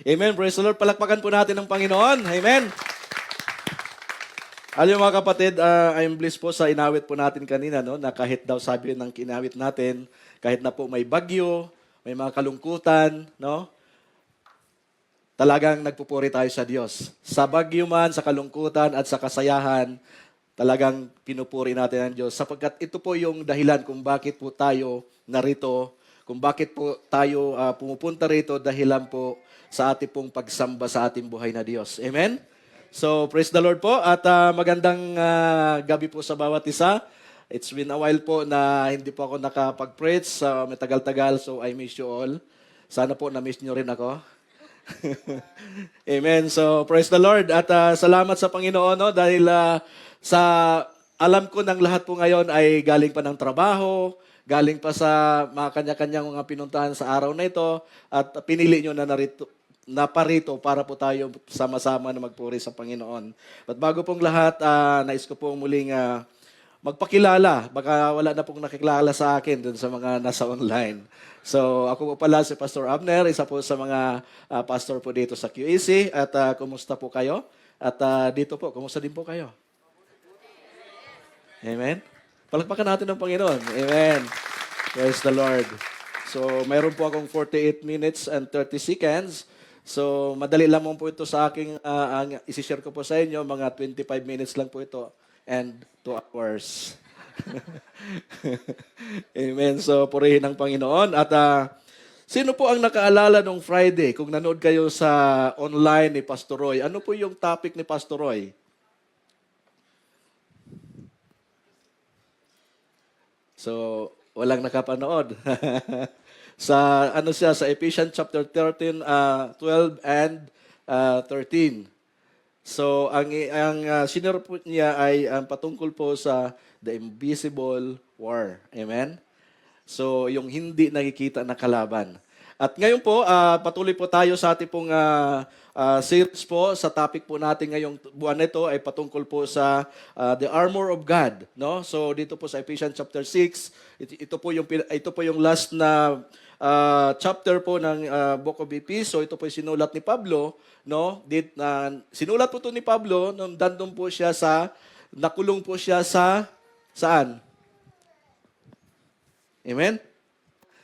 Amen. Praise the Lord. Palakpakan po natin ng Panginoon. Amen. Alam mga kapatid, I'm blessed po sa inawit po natin kanina, no, na kahit daw sabi ng kinawit natin, kahit na po may bagyo, may mga kalungkutan, no, talagang nagpupuri tayo sa Diyos. Sa bagyo man, sa kalungkutan at sa kasayahan, talagang pinupuri natin ang Diyos. Sapagkat ito po yung dahilan kung bakit po tayo narito, kung bakit po tayo pumupunta rito, dahilan po sa ating pong pagsamba sa ating buhay na Diyos. Amen? So, praise the Lord po at magandang gabi po sa bawat isa. It's been a while po na hindi po ako nakapag-preach sa matagal-tagal, so I miss you all. Sana po na-miss nyo rin ako. Amen. So, praise the Lord at salamat sa Panginoon, no, dahil sa alam ko ng lahat po ngayon ay galing pa ng trabaho, galing pa sa mga kanya-kanyang mga pinuntahan sa araw na ito at pinili nyo na naparito para po tayo sama-sama na magpuri sa Panginoon. At bago pong lahat, nais ko pong muling magpakilala. Baka wala na pong nakikilala sa akin dun sa mga nasa online. So, ako po pala si Pastor Abner, isa po sa mga pastor po dito sa QEC. At kumusta po kayo? At dito po, kumusta din po kayo? Amen? Palakpakan natin ng Panginoon. Amen. Praise the Lord. So, mayroon po akong 48 minutes and 30 seconds. So, madali lamang po ito sa aking, ang isi-share ko po sa inyo, mga 25 minutes lang po ito and 2 hours. Amen. So, purihin ng Panginoon. At sino po ang nakaalala nung Friday? Kung nanood kayo sa online ni Pastor Roy, ano po yung topic ni Pastor Roy? So, walang nakapanood. Sa Ephesians chapter 13, 12 and 13. So ang sinure po niya ay patungkol po sa the invisible war. Amen. So yung hindi nakikita na kalaban. At ngayon po patuloy po tayo sa ating pong series po sa topic po natin ngayong buwan nito ay patungkol po sa the armor of God, no? So dito po sa Ephesians chapter 6, ito po yung last na chapter po ng Book of Ephesians. So ito po yung sinulat ni Pablo, no? Sinulat po ito ni Pablo nung dandun po siya nakulong po siya saan? Amen?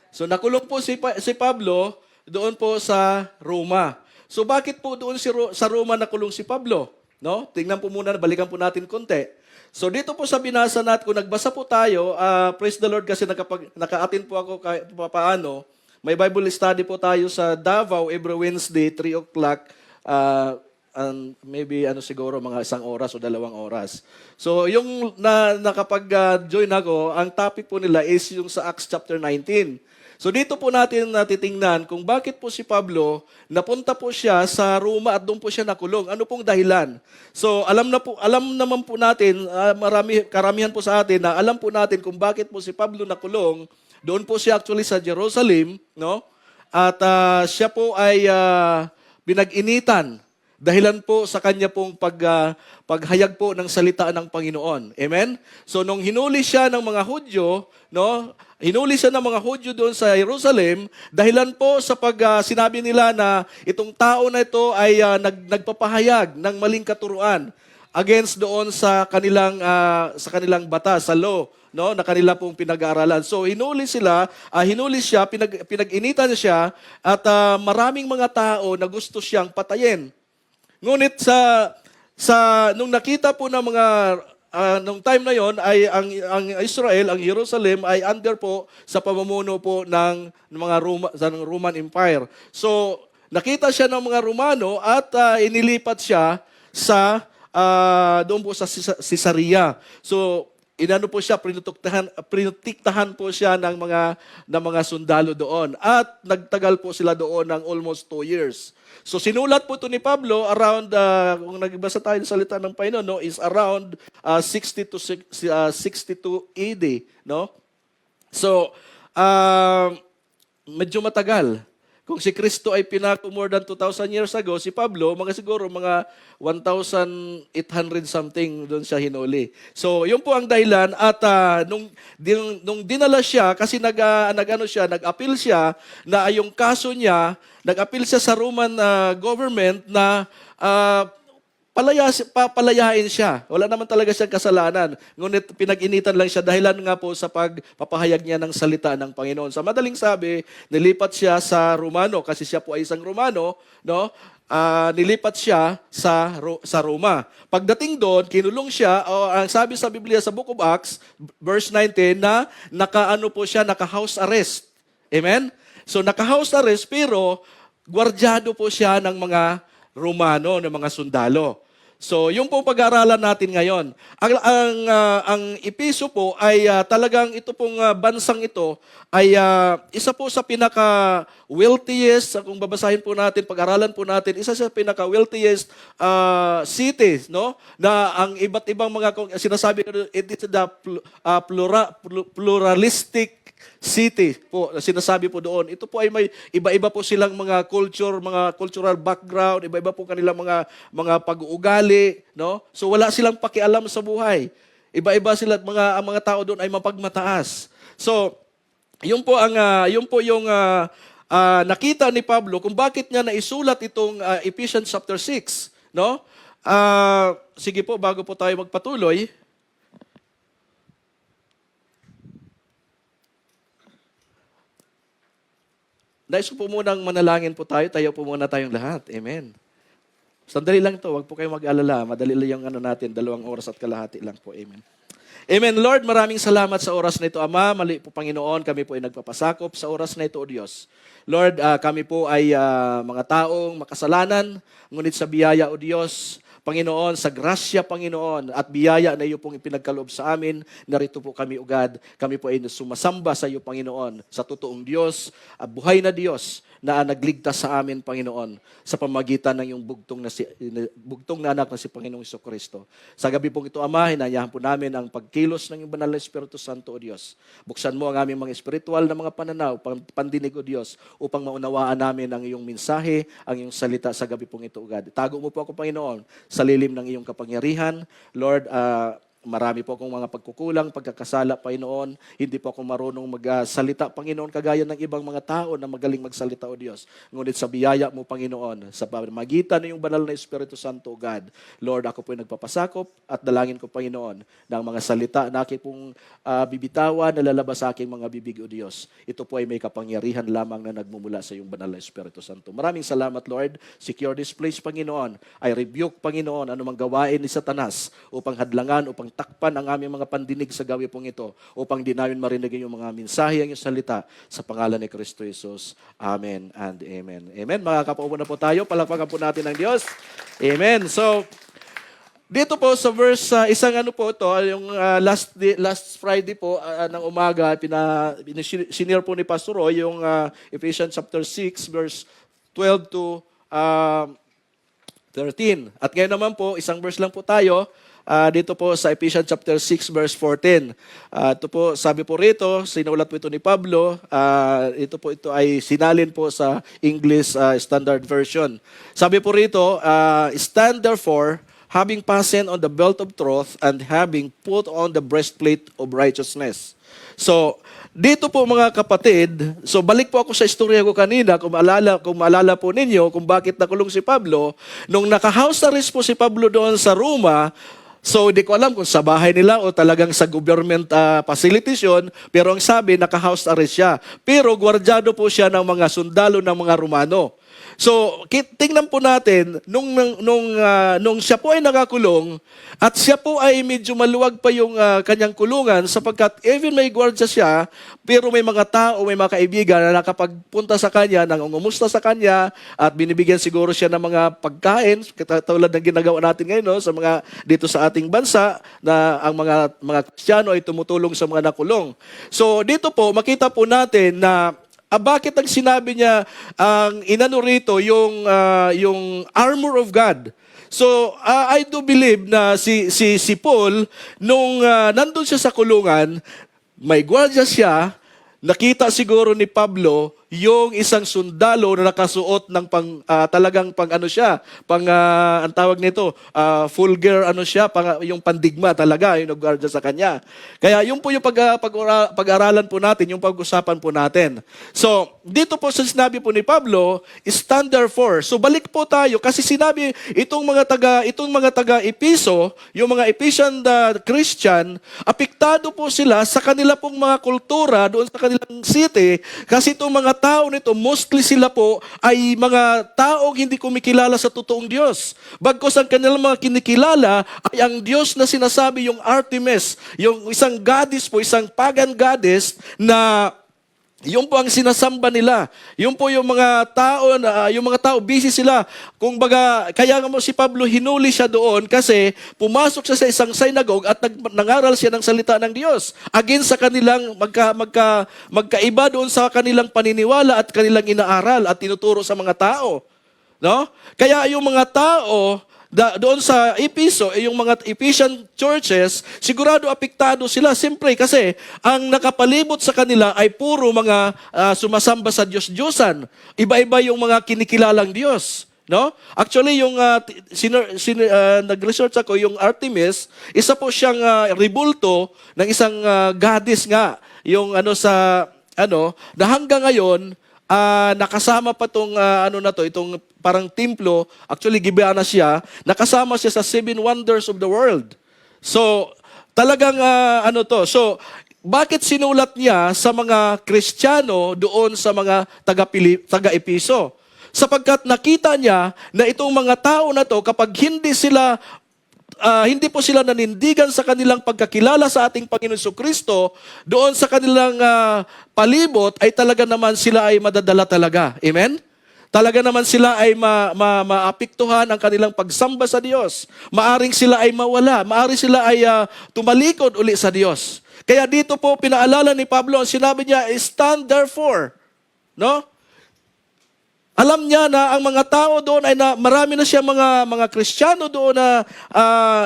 So nakulong po si Pablo doon po sa Roma. So bakit po doon sa Roma nakulong si Pablo? No? Tingnan po muna, balikan po natin konti. So dito po sa binasa natin, kung nagbasa po tayo, praise the Lord kasi naka-attend po ako kahit paano. May Bible study po tayo sa Davao every Wednesday, 3 o'clock, and maybe siguro mga 1 oras o 2 oras. So yung nakapag-join ako, ang topic po nila is yung sa Acts chapter 19. So dito po natin titingnan kung bakit po si Pablo napunta po siya sa Roma at doon po siya nakulong. Ano pong dahilan? So alam naman po natin, karamihan po sa atin na alam po natin kung bakit po si Pablo nakulong. Doon po siya actually sa Jerusalem, no? At siya po ay pinag-initan dahilan po sa kanya pong paghayag po ng salita ng Panginoon. Amen? So nung hinuli siya ng mga Hudyo, no? Hinuli siya ng mga Hudyo doon sa Jerusalem, dahilan po sa sinabi nila na itong tao na ito ay nagpapahayag ng maling katuruan against doon sa kanilang batas, sa law, no, na kanila pong pinag-aaralan. So hinuli siya, pinag-initan siya at maraming mga tao na gusto siyang patayin. Ngunit nung nakita po ng mga nung time na yon ay ang Israel, ang Jerusalem ay under po sa pamumuno po ng mga Roman Empire. So nakita siya ng mga Romano at inilipat siya doon po sa Caesarea. So inano po siya, prinutiktahan po siya ng mga sundalo doon. At nagtagal po sila doon ng almost 2 years. So sinulat po ito ni Pablo around, kung nagbasa tayo ng salita ng Panginoon, no, is around 62 AD. No? So, medyo matagal. Kung si Kristo ay pinako more than 2,000 years ago, si Pablo, siguro mga 1,800 something doon siya hinuli. So, yun po ang dahilan. At nung dinala siya, kasi nag-appeal siya na yung kaso niya, nag-appeal siya sa Roman government na palayain siya. Wala naman talaga siyang kasalanan. Ngunit pinag-initan lang siya dahilan nga po sa pagpapahayag niya ng salita ng Panginoon. Sa madaling sabi, nilipat siya sa Romano kasi siya po ay isang Romano, no? Nilipat siya sa Roma. Pagdating doon, kinulong siya, ang sabi sa Biblia sa Book of Acts, verse 19, na naka-house arrest. Amen? So naka-house arrest pero gwardyado po siya ng mga Romano, ng mga sundalo. So, yung pong pag-aaralan natin ngayon. Ang Epeso po ay talagang ito pong bansang ito ay isa po sa pinaka-wealthiest, kung babasahin po natin, pag-aralan po natin, isa sa pinaka-wealthiest cities, no? Na ang iba't ibang mga, sinasabi ko, it is the pluralistic city po, sinasabi po doon. Ito po ay may iba-iba po silang mga cultural background, iba-iba po kanilang mga pag-uugali, no? So wala silang pakialam sa buhay. Iba-iba sila, ang mga tao doon ay mapagmataas. So, yun po yung nakita ni Pablo kung bakit niya naisulat itong Ephesians chapter 6, no? Sige po, bago po tayo magpatuloy, nais ko po munang manalangin po tayo po muna tayong lahat. Amen. Sandali lang to, wag po kayong mag-alala. Madali lang yung natin, 2 oras at kalahati lang po. Amen. Amen. Lord, maraming salamat sa oras na ito, Ama. Mali po, Panginoon, kami po ay nagpapasakop sa oras na ito, O Diyos. Lord, kami po ay mga taong makasalanan, ngunit sa biyaya, O Diyos, Panginoon, sa grasya, Panginoon, at biyaya na iyo pong ipinagkaloob sa amin, narito po kami, ugad. Kami po ay sumasamba sa iyo, Panginoon, sa totoong Diyos, buhay na Diyos, na nagligtas sa amin, Panginoon, sa pamagitan ng iyong bugtong na anak na si Panginoong Jesucristo. Sa gabi pong ito, Ama, hinayahan po namin ang pagkilos ng iyong banal na Espiritu Santo, O Diyos. Buksan mo ang aming mga espiritual na mga pananaw, pandinig, O Diyos, upang maunawaan namin ang iyong mensahe, ang iyong salita sa gabi pong ito, ugad. Tago mo po ako, Panginoon, sa lilim ng iyong kapangyarihan. Lord, marami po akong mga pagkukulang, pagkakasala, Panginoon. Hindi po ako marunong magsalita, Panginoon, kagaya ng ibang mga tao na magaling magsalita, O Diyos. Ngunit sa biyaya mo, Panginoon, sa pamagitan ng iyong banal na Espiritu Santo, God, Lord, ako po ay nagpapasakop at dalangin ko, Panginoon, ng mga salita na aking pong bibitawan na lalabas sa aking mga bibig, O Diyos. Ito po ay may kapangyarihan lamang na nagmumula sa iyong banal na Espiritu Santo. Maraming salamat, Lord. Secure this place, Panginoon. I rebuke, Panginoon, anumang gawain ni Satanas upang hadlangan, upang takpan ang aming mga pandinig sa gawi pong ito upang di namin marinig yung mga mensahe, ang iyong salita sa pangalan ni Kristo Jesus. Amen and amen. Amen. Makakapaupo na po tayo. Palakpakan po natin ang Diyos. Amen. So, dito po sa verse, isang po ito, yung last Friday po ng umaga, sinir po ni Pastor Roy, yung Ephesians chapter 6, verse 12 to 13. At ngayon naman po, isang verse lang po tayo, dito po sa Ephesians chapter 6 verse 14. Ito po, sabi po rito, sinulat po ito ni Pablo, ito ay sinalin po sa English Standard Version. Sabi po rito, stand therefore, having fastened on the belt of truth and having put on the breastplate of righteousness. So, dito po mga kapatid, so balik po ako sa istorya ko kanina, kung maalala po ninyo kung bakit nakulong si Pablo, nung naka-house arrest po si Pablo doon sa Roma. So, di ko alam kung sa bahay nila o talagang sa government facilities yun, pero ang sabi, naka-house arrest siya. Pero gwardyado po siya ng mga sundalo ng mga Romano. So, tingnan po natin, nung siya po ay nakakulong, at siya po ay medyo maluwag pa yung kanyang kulungan, sapagkat even may gwardya siya, pero may mga tao, may mga kaibigan na nakapagpunta sa kanya, nangungumusta sa kanya, at binibigyan siguro siya ng mga pagkain, tulad ng ginagawa natin ngayon, no, sa mga dito sa ating bansa, na ang mga Kristiyano ay tumutulong sa mga nakulong. So, dito po, makita po natin na bakit ang sinabi niya, ang inano rito, yung armor of God. So, I do believe na si Paul, nung nandun siya sa kulungan, may gwardiya siya, nakita siguro ni Pablo yung isang sundalo na nakasuot ng talagang ang tawag nito, full gear siya, yung pandigma talaga, yung nag-guardia sa kanya. Kaya yun po yung pag-aralan po natin, yung pag-usapan po natin. So, dito po sa sinabi po ni Pablo, stand therefore. So, balik po tayo kasi sinabi itong mga taga-Episo, yung mga Ephesian Christian, apektado po sila sa kanila pong mga kultura doon sa kanilang city kasi itong mga tao nito, mostly sila po ay mga taong hindi kumikilala sa totoong Diyos. Bagkus ang kanilang mga kinikilala ay ang Diyos na sinasabi, yung Artemis, yung isang goddess po, isang pagan goddess na yung po ang sinasamba nila. Yung po yung mga tao, busy sila. Kung baga, kaya nga mo si Pablo, hinuli siya doon kasi pumasok siya sa isang synagogue at nangaral siya ng salita ng Diyos. Against sa kanilang magkaiba doon sa kanilang paniniwala at kanilang inaaral at tinuturo sa mga tao. No? Kaya yung mga tao, doon sa Episo, yung mga Ephesian churches, sigurado apektado sila. Siyempre, kasi ang nakapalibot sa kanila ay puro mga sumasamba sa Diyos-Diyosan. Iba-iba yung mga kinikilalang Diyos. No? Actually, yung nag-research ako, yung Artemis, isa po siyang rebulto ng isang goddess nga. Yung na hanggang ngayon, nakasama pa itong parang templo, actually gibeon na siya, nakasama siya sa 7 wonders of the world. So, talagang So, bakit sinulat niya sa mga Kristiyano doon sa mga taga-Episo? Sapagkat nakita niya na itong mga tao na to, kapag hindi po sila nanindigan sa kanilang pagkakilala sa ating Panginoon Jesucristo, doon sa kanilang palibot ay talaga naman sila ay madadala talaga. Amen? Talaga naman sila ay maapektuhan ang kanilang pagsamba sa Diyos. Maaring sila ay mawala. Maaring sila ay tumalikod uli sa Diyos. Kaya dito po pinaalala ni Pablo, ang sinabi niya, stand therefore. No? Alam niya na ang mga tao doon ay marami na siya mga Kristiyano doon na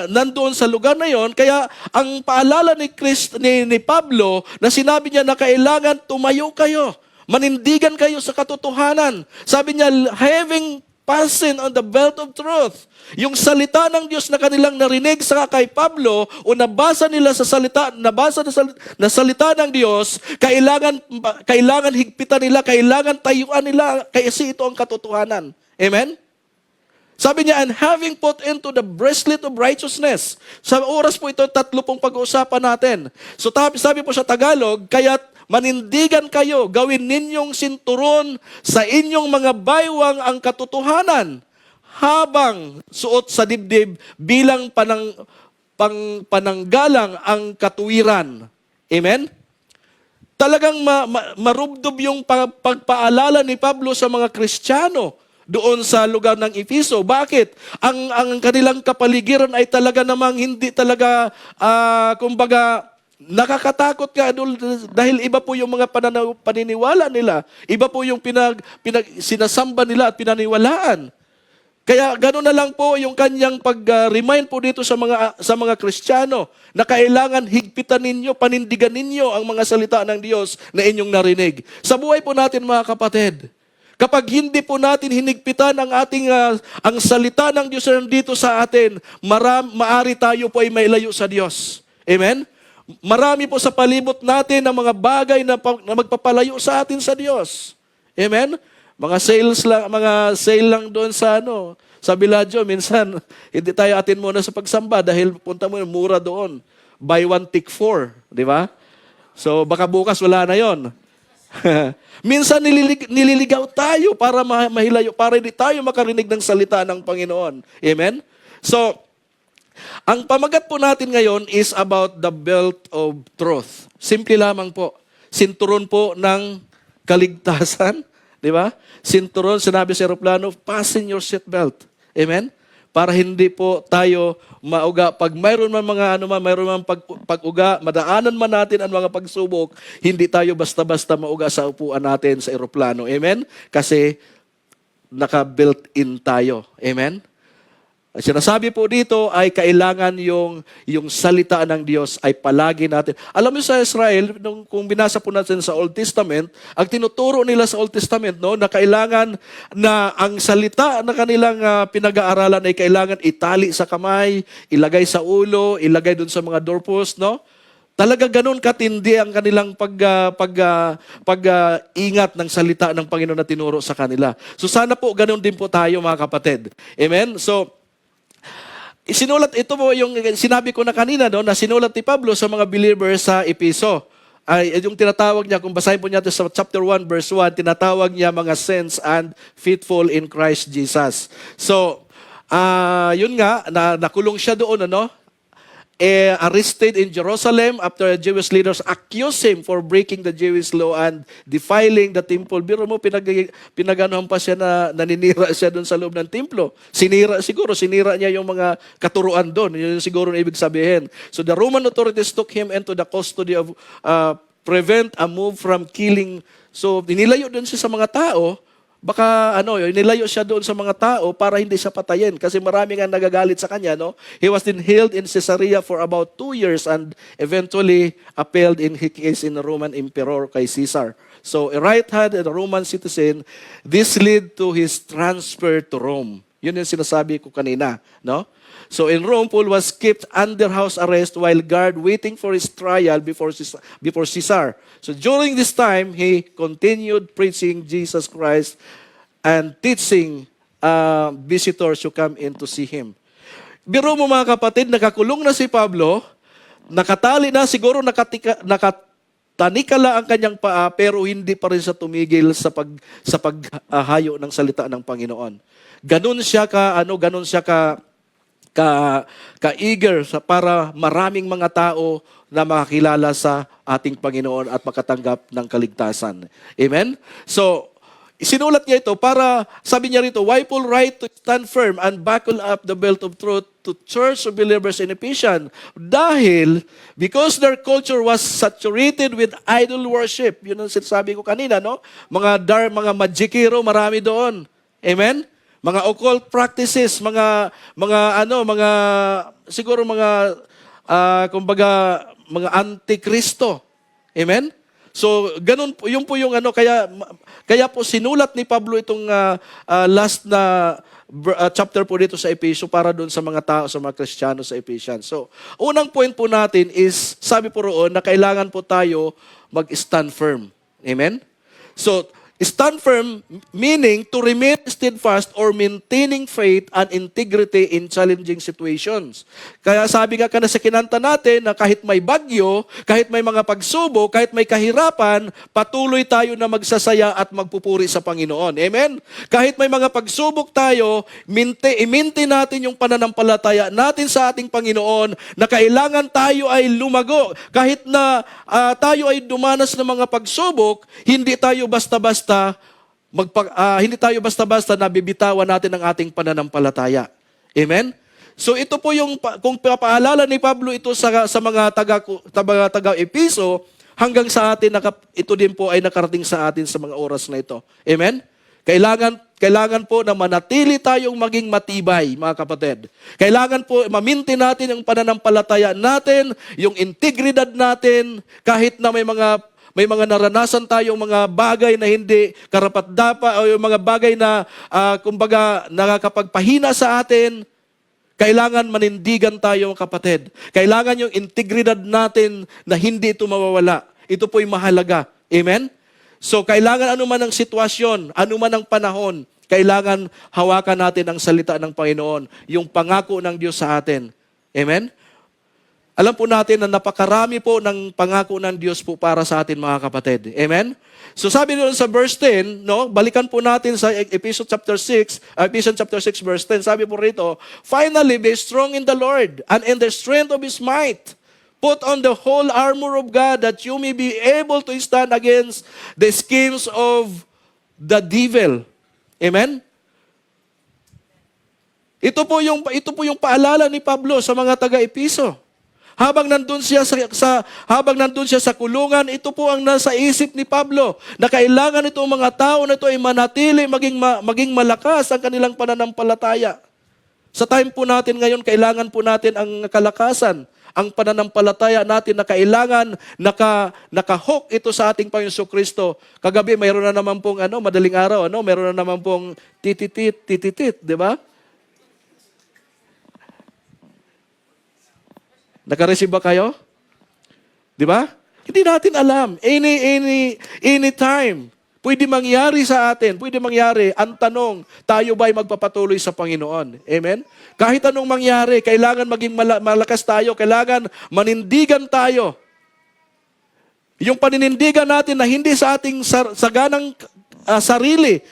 nandoon sa lugar na yon. Kaya ang paalala ni Pablo na sinabi niya na kailangan tumayo kayo. Manindigan kayo sa katotohanan. Sabi niya, having fastened on the belt of truth. Yung salita ng Diyos na kanilang narinig sa kay Pablo o nabasa nila sa salita ng Diyos, kailangan higpitan nila, kailangan tayuan nila kasi ito ang katotohanan. Amen? Sabi niya, and having put into the breastplate of righteousness. Sa oras po ito, 3 pong pag-uusapan natin. So sabi po sa Tagalog, kaya't manindigan kayo, gawin ninyong sinturon sa inyong mga baywang ang katotohanan habang suot sa dibdib bilang pananggalang ang katuwiran. Amen? Talagang marubdob yung pagpaalala ni Pablo sa mga Kristiyano doon sa lugar ng Episo. Bakit? Ang kanilang kapaligiran ay talaga namang hindi talaga, nakakatakot ka dahil iba po yung mga paniniwala nila. Iba po yung sinasamba nila at pinaniwalaan. Kaya gano'n na lang po yung kanyang pag-remind po dito sa mga Kristiyano na kailangan higpitan ninyo, panindigan ninyo ang mga salita ng Diyos na inyong narinig. Sa buhay po natin mga kapatid, kapag hindi po natin hinigpitan ang salita ng Diyos na nandito sa atin, maari tayo po ay mailayo sa Diyos. Amen? Marami po sa palibot natin ang mga bagay na magpapalayo sa atin sa Diyos. Amen? Mga sale lang doon sa Villaggio. Minsan, hindi tayo atin muna sa pagsamba dahil punta mo mura doon. Buy one, take 4. Di ba? So, baka bukas wala na yon. Minsan nililigaw tayo para mahilayo, para hindi tayo makarinig ng salita ng Panginoon. Amen? So, ang pamagat po natin ngayon is about the belt of truth. Simple lamang po. Sinturon po ng kaligtasan. Di ba? Sinturon, sinabi sa aeroplano, fasten your seatbelt. Amen? Para hindi po tayo mauga. Pag mayroon man mayroon man pag-uga, madaanan man natin ang mga pagsubok, hindi tayo basta-basta mauga sa upuan natin sa aeroplano. Amen? Kasi naka-built in tayo. Amen? Sinasabi po dito ay kailangan yung salita ng Diyos ay palagi natin. Alam mo sa Israel, kung binasa po natin sa Old Testament, ang tinuturo nila sa Old Testament, no, na kailangan na ang salita na kanilang pinag-aaralan ay kailangan itali sa kamay, ilagay sa ulo, ilagay dun sa mga doorpost, no? Talaga ganun katindi ang kanilang ingat ng salita ng Panginoon na tinuro sa kanila. So sana po ganun din po tayo mga kapatid. Amen? So, sinulat, ito po yung sinabi ko na kanina, no, na sinulat ni Pablo sa mga believers sa Epeso. Ay, yung tinatawag niya, kung basahin po natin sa chapter 1, verse 1, tinatawag niya mga saints and faithful in Christ Jesus. So, yun nga, nakulong siya doon, ano, arrested in Jerusalem after Jewish leaders accused him for breaking the Jewish law and defiling the temple. Biro mo, pinaganohan pa siya na naninira siya doon sa loob ng templo. Sinira niya yung mga katuruan doon. Yun siguro na ibig sabihin. So the Roman authorities took him into the custody of prevent a move from killing. So nilayo doon siya sa mga tao. Baka nilayo siya doon sa mga tao para hindi siya patayin kasi marami nga nagagalit sa kanya, no? He was then held in Caesarea for about 2 years and eventually appealed in his case in the Roman emperor kay Caesar. So a right hand and a Roman citizen, this led to his transfer to Rome. Yun yung sinasabi ko kanina, no? So in Rome, Paul was kept under house arrest while guard waiting for his trial before Caesar. So during this time, he continued preaching Jesus Christ and teaching visitors who come in to see him. Biro mo mga kapatid, nakakulong na si Pablo, nakatali na, siguro nakatanikala ang kanyang paa, pero hindi pa rin siya tumigil sa paghahayo ng salita ng Panginoon. Ganun siya ka-eager para maraming mga tao na makakilala sa ating Panginoon at makatanggap ng kaligtasan. Amen? So, sinulat niya ito para, sabi niya rito, why Paul write to stand firm and buckle up the belt of truth to church of believers in Ephesians? Dahil, because their culture was saturated with idol worship. Yun ang sinasabi ko kanina, no? Mga magikiro, marami doon. Amen? Mga occult practices, kumbaga, mga antikristo. Amen? So, ganun po, yun po yung kaya po sinulat ni Pablo itong last na chapter po dito sa Ephesians para doon sa mga tao, sa mga Kristiyano sa Ephesians. So, unang point po natin is, sabi po roon na kailangan po tayo mag-stand firm. Amen? So, stand firm, meaning to remain steadfast or maintaining faith and integrity in challenging situations. Kaya sabi nga sa kinanta natin na kahit may bagyo, kahit may mga pagsubok, kahit may kahirapan, patuloy tayo na magsasaya at magpupuri sa Panginoon. Amen? Kahit may mga pagsubok tayo, i-maintain natin yung pananampalataya natin sa ating Panginoon na kailangan tayo ay lumago. Kahit na tayo ay dumanas ng mga pagsubok, hindi tayo basta-basta nabibitawan natin ang ating pananampalataya. Amen? So ito po yung, kung papaalala ni Pablo ito sa mga taga-Epeso, hanggang sa atin, ito din po ay nakarating sa atin sa mga oras na ito. Amen? Kailangan po na manatili tayong maging matibay, mga kapatid. Kailangan po maminti natin yung pananampalataya natin, yung integridad natin, kahit na may mga naranasan tayong mga bagay na hindi karapat-dapat o yung mga bagay na kumbaga nakakapagpahina sa atin, kailangan manindigan tayo kapatid. Kailangan yung integridad natin na hindi ito mawawala. Ito po'y mahalaga. Amen? So kailangan anuman ang sitwasyon, anuman ang panahon, kailangan hawakan natin ang salita ng Panginoon, yung pangako ng Diyos sa atin. Amen? Alam po natin na napakarami po ng pangako ng Diyos po para sa atin mga kapatid. Amen? So sabi doon sa verse 10, no, balikan po natin sa Ephesians chapter 6 verse 10, sabi po rito, finally be strong in the Lord and in the strength of His might. Put on the whole armor of God that you may be able to stand against the schemes of the devil. Amen? Ito po yung paalala ni Pablo sa mga taga-Epeso. Habang nandun siya sa kulungan, ito po ang nasa isip ni Pablo na kailangan itong mga tao na ito ay manatili maging malakas ang kanilang pananampalataya. Sa time po natin ngayon, kailangan po natin ang kalakasan, ang pananampalataya natin na kailangan naka-hook ito sa ating Panginoon Kristo. Kagabi, mayroon na naman pong madaling araw, mayroon na naman pong tititit, di ba? Naka-receive ba kayo? Di ba? Hindi natin alam. Any time. Pwede mangyari sa atin. Pwede mangyari. Ang tanong, tayo ba'y magpapatuloy sa Panginoon? Amen? Kahit anong mangyari, kailangan maging malakas tayo. Kailangan manindigan tayo. Yung paninindigan natin na hindi sa ating saganang sarili,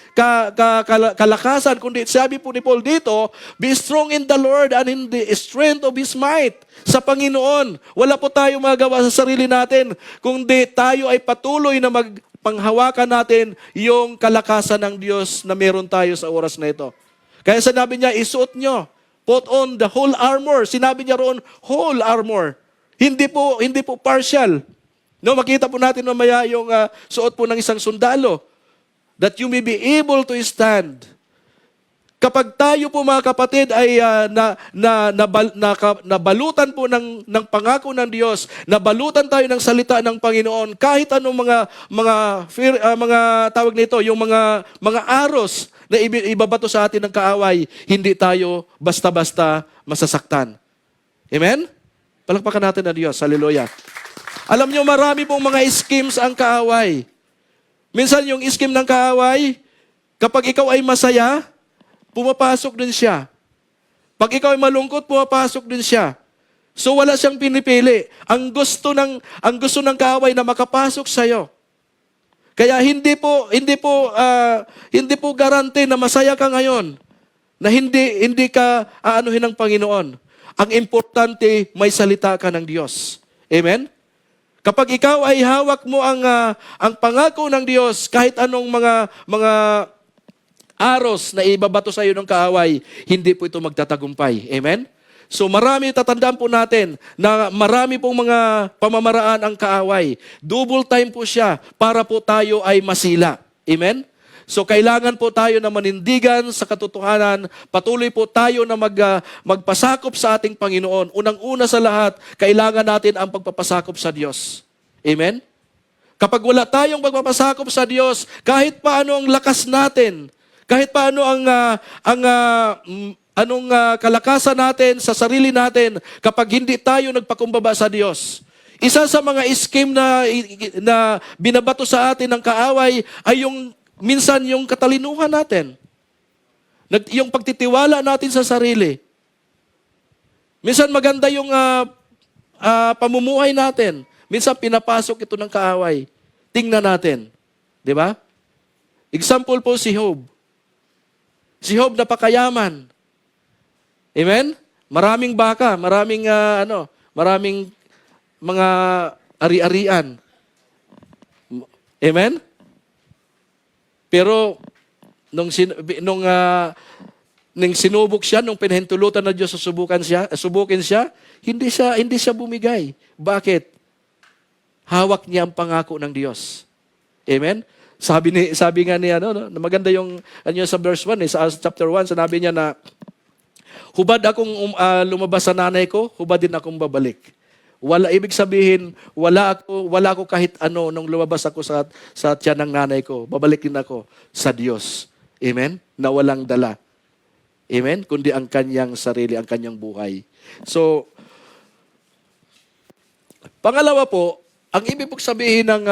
kalakasan, kundi sabi po ni Paul dito, be strong in the Lord and in the strength of His might. Sa Panginoon, wala po tayo magawa sa sarili natin, kundi tayo ay patuloy na panghawakan natin yung kalakasan ng Diyos na meron tayo sa oras na ito. Kaya sinabi niya, isuot nyo, put on the whole armor. Sinabi niya roon, whole armor. Hindi po partial. No, makita po natin mamaya yung suot po ng isang sundalo, that you may be able to stand. Kapag tayo po mga kapatid ay nabalutan po ng pangako ng Diyos, nabalutan tayo ng salita ng Panginoon, kahit anong mga tawag nito, yung mga aros na ibabato sa atin ng kaaway, hindi tayo basta-basta masasaktan. Amen? Palakpakan natin ang Diyos. Hallelujah. Alam nyo, marami pong mga schemes ang kaaway. Minsan yung scheme ng kaaway, kapag ikaw ay masaya, pumapasok din siya. Pag ikaw ay malungkot, pumapasok din siya. So wala siyang pinipili. Ang gusto ng kaaway na makapasok sa iyo. Kaya hindi po garante na masaya ka ngayon, na hindi ka aanuhin ng Panginoon. Ang importante, may salita ka ng Diyos. Amen? Kapag ikaw ay hawak mo ang pangako ng Diyos, kahit anong mga aros na ibabato sa iyo ng kaaway, hindi po ito magtatagumpay. Amen? So tatandaan po natin na marami pong mga pamamaraan ang kaaway. Double time po siya para po tayo ay masila. Amen? So kailangan po tayo na manindigan sa katotohanan, patuloy po tayo na magpasakop sa ating Panginoon. Unang-una sa lahat, kailangan natin ang pagpapasakop sa Diyos. Amen? Kapag wala tayong pagpapasakop sa Diyos, kahit paano ang lakas natin, kahit paano anong kalakasan natin sa sarili natin, kapag hindi tayo nagpakumbaba sa Diyos, isa sa mga scheme na binabato sa atin ng kaaway ay minsan yung katalinuhan natin. Yung pagtitiwala natin sa sarili. Minsan maganda yung pamumuhay natin. Minsan pinapasok ito ng kaaway. Tingnan natin. Di ba? Example po si Job. Si Job napakayaman. Amen? Maraming baka, maraming mga ari-arian. Amen? Pero nung sinubok siya, nung pinahintulutan na Diyos subukin siya, hindi siya bumigay. Bakit? Hawak niya ang pangako ng Diyos. Amen? Sabi nga niya, maganda yung sa verse 1, sa chapter 1, sinabi niya na, hubad akong lumabas sa nanay ko, hubad din akong babalik. Ibig sabihin, wala ako kahit ano nung lumabas ako sa tiyan ng nanay ko. Babalik din ako sa Diyos. Amen? Na walang dala. Amen? Kundi ang kanyang sarili, ang kanyang buhay. So, pangalawa po, ang ibig pong sabihin ng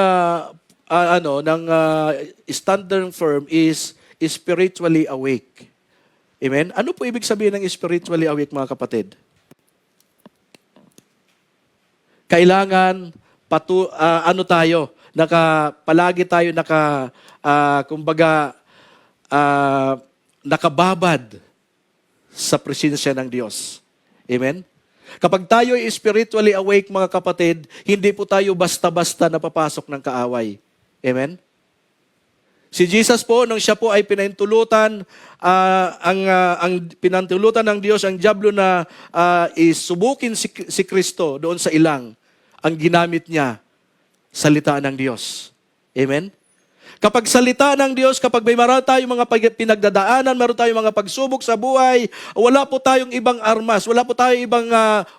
standing firm is spiritually awake. Amen? Ano po ibig sabihin ng spiritually awake, mga kapatid? Kailangan palagi tayo nakababad sa presensya ng Diyos. Amen? Kapag tayo ay spiritually awake, mga kapatid, hindi po tayo basta-basta napapasok ng kaaway. Amen? Si Jesus po, nung siya po ay pinahintulutan, ang pinahintulutan ng Diyos, ang dyablo na isubukin si Kristo doon sa ilang, ang ginamit niya, salita ng Diyos. Amen? Kapag salita ng Diyos, kapag may meron tayong mga pinagdadaanan, meron tayong mga pagsubok sa buhay, wala po tayong ibang armas, wala po tayong ibang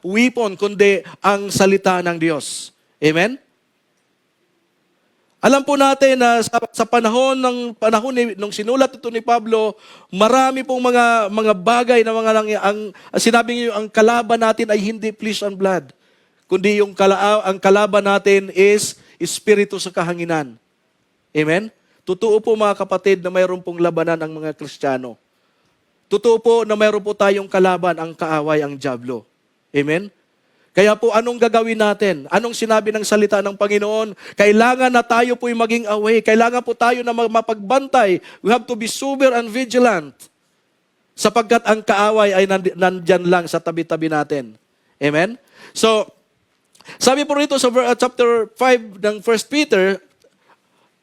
weapon, kundi ang salita ng Diyos. Amen? Alam po natin na sa panahon nung sinulat ito ni Pablo, marami pong mga bagay na sinabi niyo ang kalaban natin ay hindi flesh and blood, kundi ang kalaban natin is espiritu sa kahanginan. Amen? Totoo po mga kapatid na mayroon pong labanan ang mga Kristiyano. Totoo po na mayroon po tayong kalaban, ang kaaway, ang dyablo. Amen? Kaya po, anong gagawin natin? Anong sinabi ng salita ng Panginoon? Kailangan na tayo po'y maging away. Kailangan po tayo na mapagbantay. We have to be sober and vigilant. Sapagkat ang kaaway ay nandyan lang sa tabi-tabi natin. Amen? So, sabi po rito sa chapter 5 ng 1 Peter,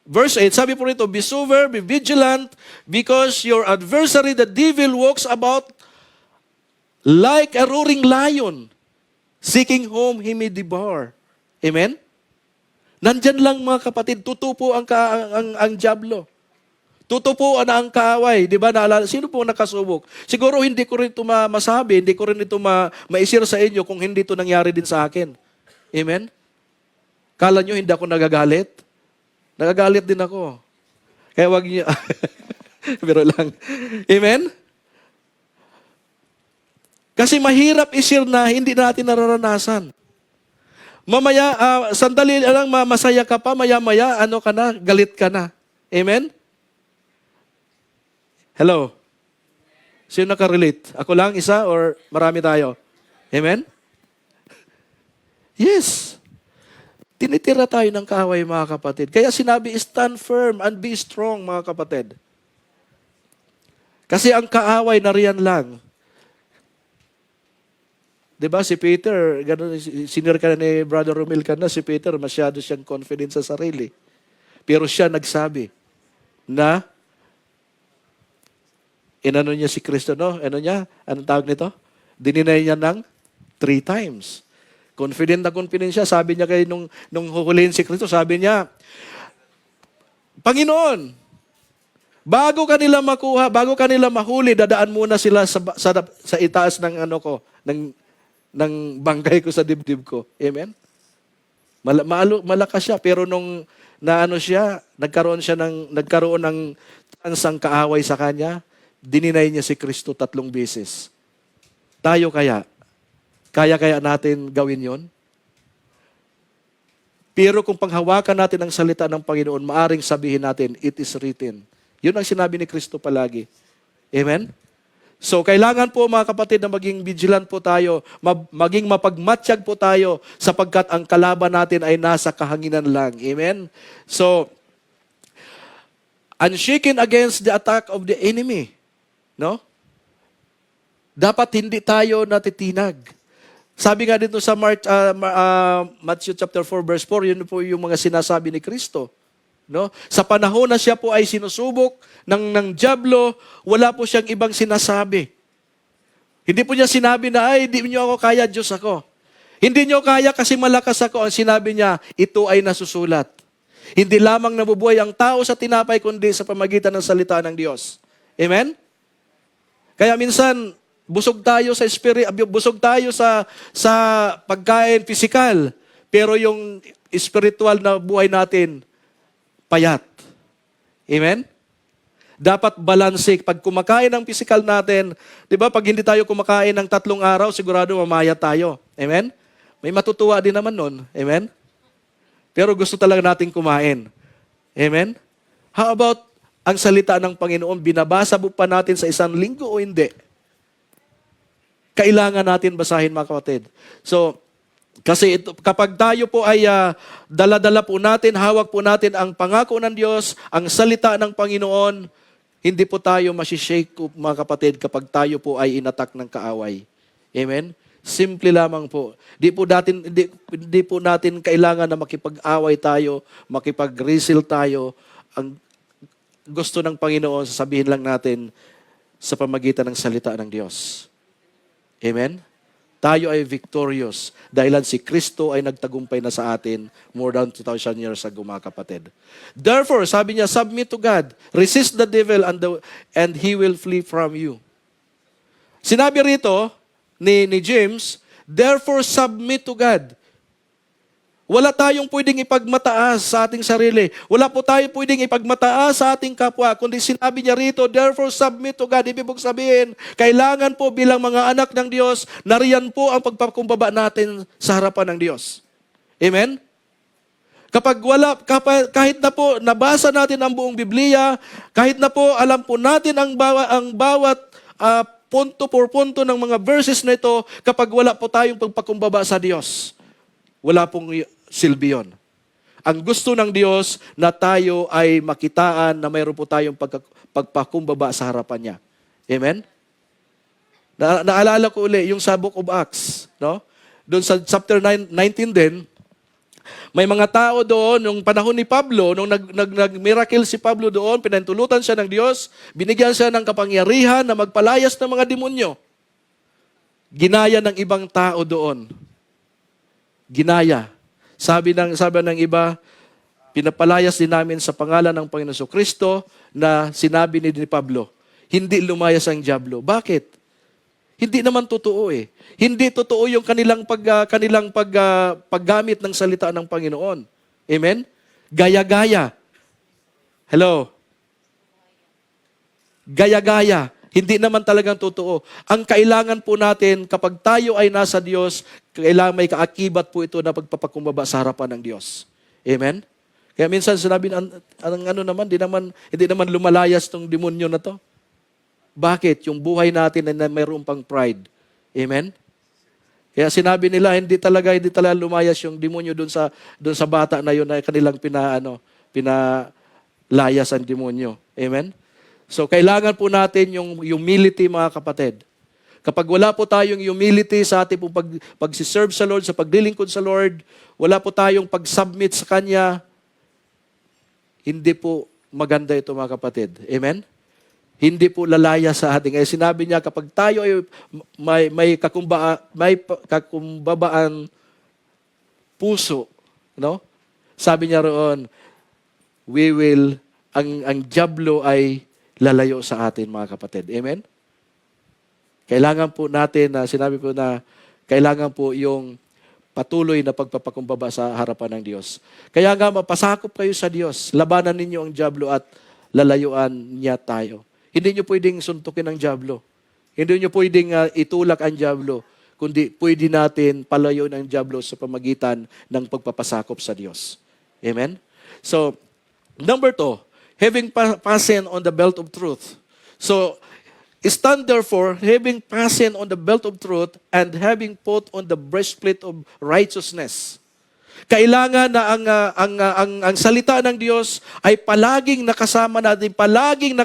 verse 8, sabi po rito, be sober, be vigilant, because your adversary, the devil, walks about like a roaring lion, seeking whom he may devour. Amen? Nandyan lang mga kapatid, tutupo ang dyablo. Tutupo na ang kaaway. Di ba? Naalala, sino po nakasubok? Siguro hindi ko rin ito masabi, hindi ko rin ito ma-share sa inyo kung hindi ito nangyari din sa akin. Amen? Kala nyo hindi ako nagagalit? Nagagalit din ako. Kaya wag niyo. Pero lang. Amen? Kasi mahirap i-share na hindi natin nararanasan. Mamaya, sandali lang, masaya ka pa, maya-maya, galit ka na. Amen? Hello? Sino nakarelate? Ako lang, isa, or marami tayo? Amen? Yes. Tinitira tayo ng kaaway, mga kapatid. Kaya sinabi, stand firm and be strong, mga kapatid. Kasi ang kaaway nariyan lang. Diba, si Peter, senior ka na ni Brother Romil ka na, si Peter, masyado siyang confident sa sarili. Pero siya nagsabi na, inano niya si Kristo, no? Anong tawag nito? Dininay niya ng 3 times. Confident na confident siya. Sabi niya nung huhulihin si Kristo, sabi niya, Panginoon, bago kanila makuha, bago kanila mahuli, dadaan muna sila sa itaas ng ng bangkay ko sa dibdib ko. Amen? Malakas siya, pero nung nagkaroon ng chance ang kaaway sa kanya, dininay niya si Kristo 3 beses. Tayo kaya natin gawin yon? Pero kung panghawakan natin ang salita ng Panginoon, maaring sabihin natin, it is written. Yun ang sinabi ni Kristo palagi. Amen? So, kailangan po mga kapatid na maging vigilant po tayo, maging mapagmatsyag po tayo sapagkat ang kalaban natin ay nasa kahanginan lang. Amen? So, unshaken against the attack of the enemy. No? Dapat hindi tayo natitinag. Sabi nga dito sa Matthew chapter 4 verse 4, yun po yung mga sinasabi ni Kristo. No? Sa panahon na siya po ay sinusubok ng dyablo, wala po siyang ibang sinasabi. Hindi po niya sinabi na, ay, hindi niyo ako kaya, Diyos ako. Hindi niyo kaya kasi malakas ako. Ang sinabi niya, ito ay nasusulat. Hindi lamang nabubuhay ang tao sa tinapay, kundi sa pamagitan ng salita ng Diyos. Amen? Kaya minsan, busog tayo sa spirit, busog tayo sa pagkain physical, pero yung spiritual na buhay natin, payat. Amen? Dapat balanse. Pag kumakain ng physical natin, di ba, pag hindi tayo kumakain ng 3 araw, sigurado mamaya tayo. Amen? May matutuwa din naman nun. Amen? Pero gusto talaga natin kumain. Amen? How about ang salita ng Panginoon, binabasa pa natin sa 1 linggo o hindi? Kailangan natin basahin, mga kapatid. So, kasi kapag tayo po ay dala-dala po natin, hawak po natin ang pangako ng Diyos, ang salita ng Panginoon, hindi po tayo masishake, mga kapatid, kapag tayo po ay inatak ng kaaway. Amen? Simple lamang po. Di po natin kailangan na makipag-away tayo, makipag-wrestle tayo. Ang gusto ng Panginoon, sasabihin lang natin sa pamagitan ng salita ng Diyos. Amen? tayo ay victorious. Dahilan si Kristo ay nagtagumpay na sa atin more than 2,000 years ago, mga kapatid. Therefore, sabi niya, submit to God. Resist the devil and he will flee from you. Sinabi rito ni James, therefore submit to God. Wala tayong pwedeng ipagmataas sa ating sarili. Wala po tayong pwedeng ipagmataas sa ating kapwa. Kundi sinabi niya rito, therefore submit to God. Ibig pong sabihin, kailangan po bilang mga anak ng Diyos, nariyan po ang pagpakumbaba natin sa harapan ng Diyos. Amen? Kahit na po nabasa natin ang buong Biblia, kahit na po alam po natin ang bawat punto por punto ng mga verses na ito, kapag wala po tayong pagpakumbaba sa Diyos, wala pong silbi yun. Ang gusto ng Diyos na tayo ay makitaan na mayroon po tayong pagpakumbaba sa harapan niya. Amen? Naalala ko uli yung sa Book of Acts, no? Doon sa chapter 19 din, may mga tao doon, nung panahon ni Pablo, nung nag-miracle si Pablo doon, pinantulutan siya ng Diyos, binigyan siya ng kapangyarihan na magpalayas ng mga demonyo. Ginaya ng ibang tao doon. Ginaya. Sabi ng iba, pinapalayas din namin sa pangalan ng Panginoon Kristo na sinabi ni Pablo, hindi lumayas ang diablo. Bakit? Hindi naman totoo eh. Hindi totoo yung kanilang paggamit ng salita ng Panginoon. Amen? Gaya-gaya. Hello? Gaya-gaya. Hindi naman talagang totoo. Ang kailangan po natin, kapag tayo ay nasa Diyos, kailangan may kaakibat po ito na pagpapakumbaba sa harapan ng Diyos. Amen? Kaya minsan sinabi, hindi naman lumalayas tong demonyo na to. Bakit? Yung buhay natin na mayroon pang pride. Amen? Kaya sinabi nila, hindi talaga lumayas yung demonyo doon sa bata na yun na kanilang pinalayas ang demonyo. Amen? So, kailangan po natin yung humility, mga kapatid. Kapag wala po tayong humility sa ating pag-serve sa Lord, sa paglilingkod sa Lord, wala po tayong pag-submit sa Kanya, hindi po maganda ito, mga kapatid. Amen? Hindi po lalaya sa ating. Kaya sinabi niya, kapag tayo ay may kakumbabaan puso, no? Sabi niya roon, ang diablo ay lalayo sa atin, mga kapatid. Amen? Kailangan po natin, sinabi ko na, kailangan po yung patuloy na pagpapakumbaba sa harapan ng Diyos. Kaya nga, mapasakop kayo sa Diyos. Labanan ninyo ang diablo at lalayuan niya tayo. Hindi nyo pwedeng suntukin ang diablo. Hindi nyo pwedeng itulak ang diablo, kundi pwede natin palayo ng diablo sa pamagitan ng pagpapasakop sa Diyos. Amen? So, number 2, having fastened on the belt of truth. So, stand therefore, having fastened on the belt of truth and having put on the breastplate of righteousness. Kailangan na ang salita ng Diyos ay palaging nakasama natin, palaging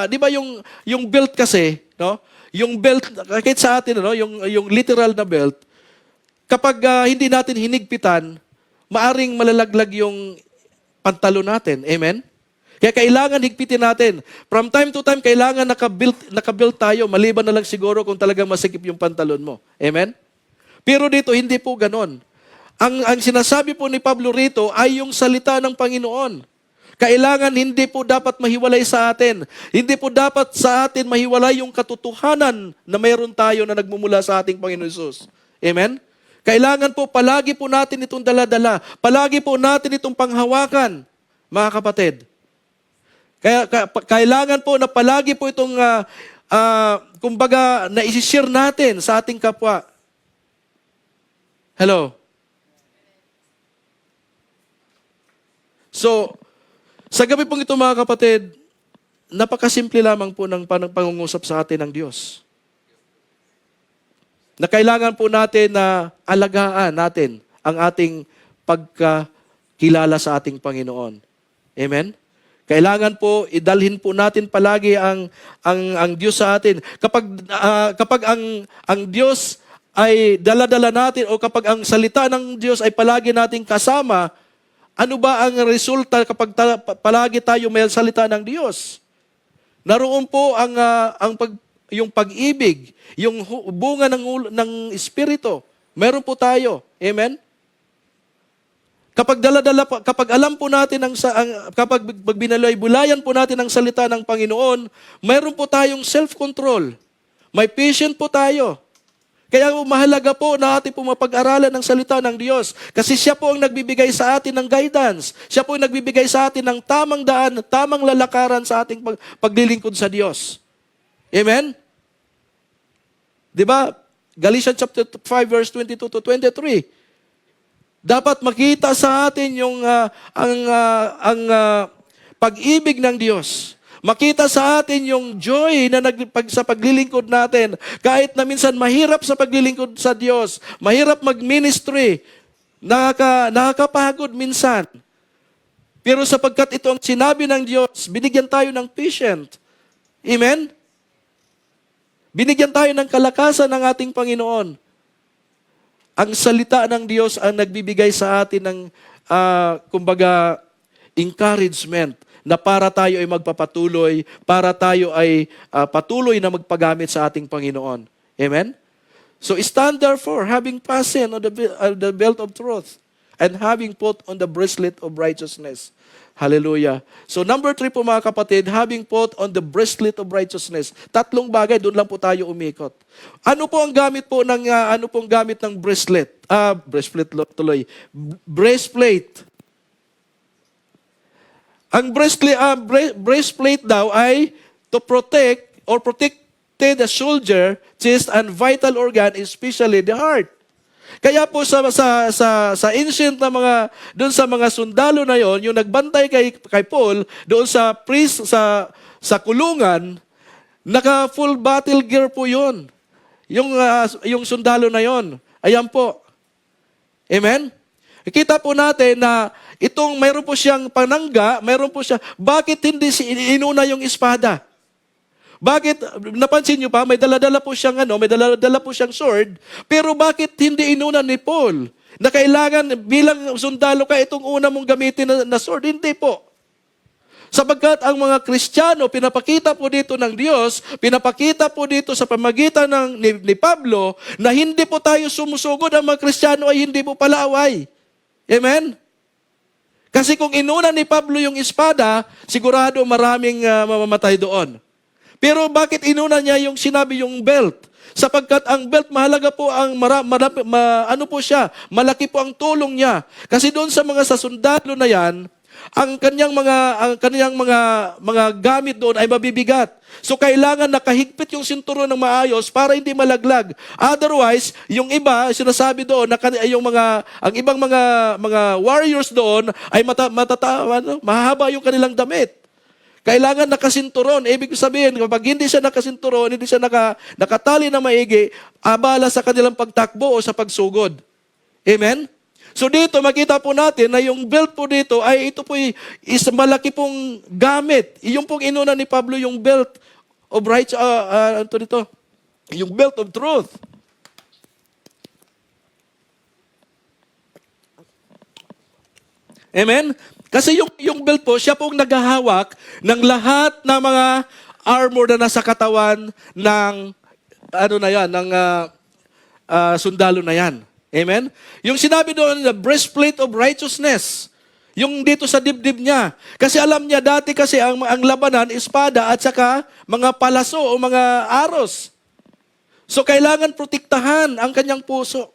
di ba yung belt kasi, no? Yung belt kahit sa atin, no, yung literal na belt, kapag hindi natin hinigpitan, maaring malalaglag yung pantalon natin. Amen? Kaya kailangan higpitin natin. From time to time, kailangan nakabuild tayo, maliban na lang siguro kung talagang masikip yung pantalon mo. Amen? Pero dito, hindi po ganon. Ang sinasabi po ni Pablo rito ay yung salita ng Panginoon. Kailangan hindi po dapat mahiwalay sa atin. Hindi po dapat sa atin mahiwalay yung katotohanan na mayroon tayo na nagmumula sa ating Panginoon Jesus. Amen? Kailangan po palagi po natin itong daladala. Palagi po natin itong panghawakan, mga kapatid. Kaya kailangan po na palagi po itong, kumbaga, na-share natin sa ating kapwa. Hello? So, sa gabi pong ito, mga kapatid, napakasimple lamang po ng pangungusap sa atin ng Diyos. Na kailangan po natin na alagaan natin ang ating pagkakilala sa ating Panginoon. Amen? Kailangan po, idalhin po natin palagi ang Diyos sa atin. Kapag ang Diyos ay dala-dala natin o kapag ang salita ng Diyos ay palagi nating kasama, ano ba ang resulta kapag palagi tayo may salita ng Diyos? Naroon po ang yung pag-ibig, yung bunga ng Espiritu. Meron po tayo. Amen? Kapag kapag alam po natin kapag binalay-bulayan po natin ang salita ng Panginoon, mayroon po tayong self-control. May patient po tayo. Kaya mahalaga po na ating po mapag-aralan ng salita ng Diyos. Kasi siya po ang nagbibigay sa atin ng guidance. Siya po ang nagbibigay sa atin ng tamang daan, tamang lalakaran sa ating paglilingkod sa Diyos. Amen? Diba? Galatians chapter 5 verse 22 to 23. Dapat makita sa atin yung pag-ibig ng Diyos. Makita sa atin yung joy na sa paglilingkod natin. Kahit na minsan mahirap sa paglilingkod sa Diyos, mahirap mag-ministry, nakakapagod minsan. Pero sapagkat ito ang sinabi ng Diyos, binigyan tayo ng patient. Amen? Binigyan tayo ng kalakasan ng ating Panginoon. Ang salita ng Diyos ang nagbibigay sa atin ng, kumbaga, encouragement na para tayo ay magpapatuloy, para tayo ay patuloy na magpagamit sa ating Panginoon. Amen? So stand therefore, having fastened on the belt of truth, and having put on the breastplate of righteousness. Hallelujah. So number 3 po mga kapatid, having put on the breastplate of righteousness. 3 bagay, doon lang po tayo umikot. Ano po ang gamit po ng breastplate? Breastplate. Ang breastplate daw ay to protect or protected the shoulder, chest, and vital organ, especially the heart. Kaya po sa ancient na doon sa mga sundalo na yon, yung nagbantay kay Paul doon sa sa kulungan, naka full battle gear po yon. Yung sundalo na yon. Ayan po. Amen? Kita po natin na mayroon po siyang panangga, bakit hindi inuna yung espada? Bakit, napansin nyo pa, may dala-dala po siyang sword, pero bakit hindi inuna ni Paul? Na kailangan bilang sundalo ka itong una mong gamitin na sword? Hindi po. Sapagkat ang mga Kristiyano, pinapakita po dito ng Diyos, pinapakita po dito sa pamagitan ni Pablo, na hindi po tayo sumusugod, ang mga Kristiyano ay hindi po palaaway. Amen? Kasi kung inuna ni Pablo yung espada, sigurado maraming mamamatay doon. Pero bakit inuna niya yung sinabi yung belt? Sapagkat ang belt, mahalaga po malaki po ang tulong niya. Kasi doon sa mga sasundalo na yan, ang kanyang mga gamit doon ay mabibigat. So kailangan nakahigpit yung sinturon ng maayos para hindi malaglag. Otherwise, yung iba sinasabi doon na ang ibang mga warriors doon ay mahaba yung kanilang damit. Kailangan nakasinturon. Ibig sabihin, kapag hindi siya nakasinturon, hindi siya nakatali na maigi, abala sa kanilang pagtakbo o sa pagsugod. Amen? So dito, makita po natin na yung belt po dito ay ito po is malaki pong gamit. Yung pong inuna ni Pablo, yung belt of yung belt of truth. Amen? Kasi yung belt po, siya pong naghahawak ng lahat ng mga armor na nasa katawan ng sundalo na yan. Amen? Yung sinabi doon, the breastplate of righteousness, yung dito sa dibdib niya. Kasi alam niya, dati kasi ang labanan, espada at saka mga palaso o mga aros. So kailangan protektahan ang kanyang puso.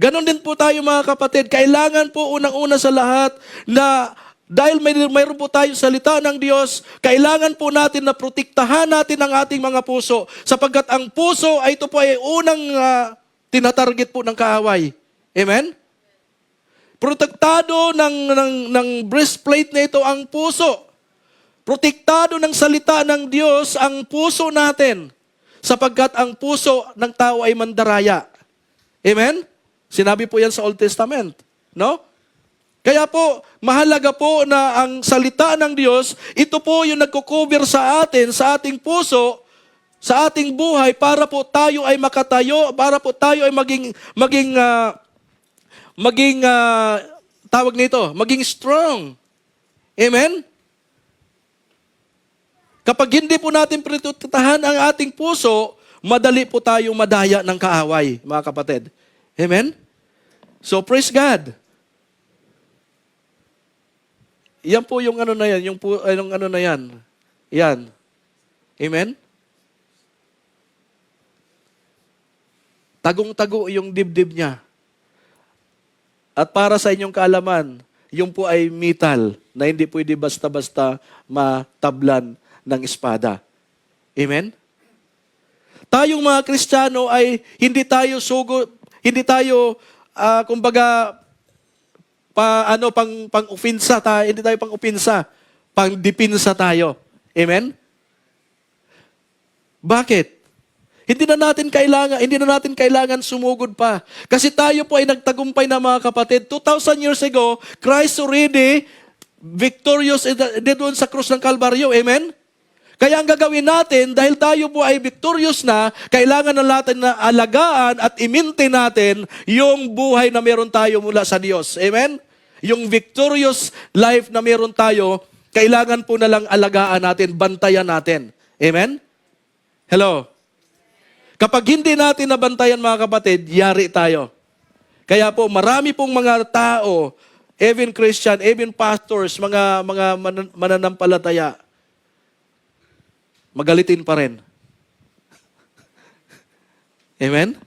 Ganon din po tayo mga kapatid. Kailangan po unang-una sa lahat na dahil mayroon po tayong salita ng Diyos, kailangan po natin na protektahan natin ang ating mga puso. Sapagkat ang puso ay ito po ay unang tinatarget po ng kaaway. Amen? Protektado ng breastplate na ito ang puso. Protektado ng salita ng Diyos ang puso natin. Sapagkat ang puso ng tao ay mandaraya. Amen? Sinabi po yan sa Old Testament. No? Kaya po, mahalaga po na ang salita ng Diyos, ito po yung nagko-cover sa atin, sa ating puso, sa ating buhay, para po tayo ay makatayo, para po tayo ay maging strong. Amen? Kapag hindi po natin pinututahan ang ating puso, madali po tayong madaya ng kaaway, mga kapatid. Amen? So, praise God. Yan po yung ano na yan, yung ano na yan. Yan. Amen? Tagong-tago yung dibdib niya. At para sa inyong kaalaman, yung po ay metal na hindi pwede basta-basta matablan ng espada. Amen? Tayong mga Kristiyano ay hindi tayo sugod, hindi tayo, kumbaga, pang-upinsa tayo, hindi tayo pang-upinsa, pang-dipinsa tayo. Amen? Bakit? Hindi na natin kailangan sumugod pa. Kasi tayo po ay nagtagumpay na mga kapatid. 2,000 years ago, Christ already victorious doon sa krus ng Kalbaryo. Amen? Kaya ang gagawin natin, dahil tayo po ay victorious na, kailangan na natin na alagaan at i-maintain natin yung buhay na meron tayo mula sa Diyos. Amen? Yung victorious life na meron tayo, kailangan po na lang alagaan natin, bantayan natin. Amen? Hello? Kapag hindi natin nabantayan mga kapatid, yari tayo. Kaya po, marami pong mga tao, even Christian, even pastors, mga mananampalataya, magalitin pa rin. Amen?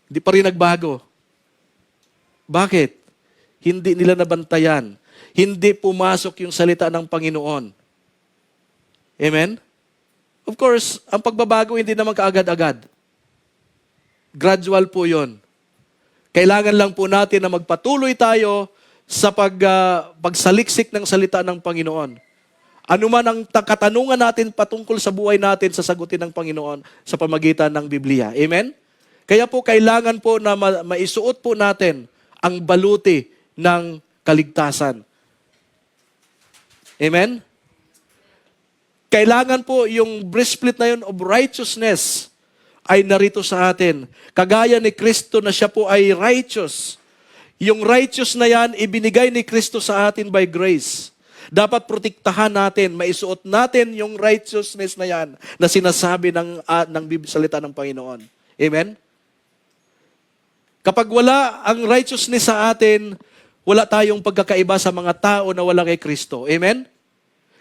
Hindi pa rin nagbago. Bakit? Hindi nila nabantayan. Hindi pumasok yung salita ng Panginoon. Amen? Of course, ang pagbabago hindi naman kaagad-agad. Gradual po yun. Kailangan lang po natin na magpatuloy tayo sa pagsaliksik ng salita ng Panginoon. Ano man ang katanungan natin patungkol sa buhay natin, sasagutin ng Panginoon sa pamagitan ng Biblia. Amen? Kaya po kailangan po na maisuot po natin ang baluti ng kaligtasan. Amen? Kailangan po yung breastplate na yun of righteousness ay narito sa atin. Kagaya ni Kristo na siya po ay righteous. Yung righteous na yan, ibinigay ni Kristo sa atin by grace. Dapat protektahan natin, maisuot natin yung righteousness na yan na sinasabi ng salita ng Panginoon. Amen? Kapag wala ang righteousness sa atin, wala tayong pagkakaiba sa mga tao na wala kay Kristo. Amen?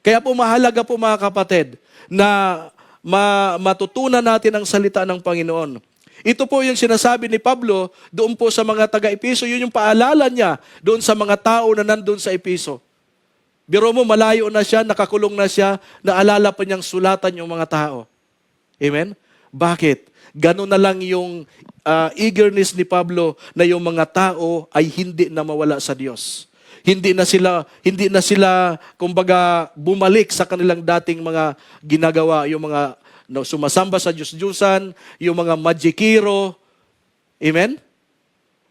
Kaya po mahalaga po mga kapatid na matutunan natin ang salita ng Panginoon. Ito po yung sinasabi ni Pablo doon po sa mga taga-Epeso. Yun yung paalala niya doon sa mga tao na nandun sa Epeso. Biro mo, malayo na siya, nakakulong na siya, naalala pa niyang sulatan yung mga tao. Amen? Bakit? Ganun na lang yung eagerness ni Pablo na yung mga tao ay hindi na mawala sa Diyos. Hindi na sila kumbaga bumalik sa kanilang dating mga ginagawa, yung mga sumasamba sa Diyos-Diyusan, yung mga magikiro. Amen?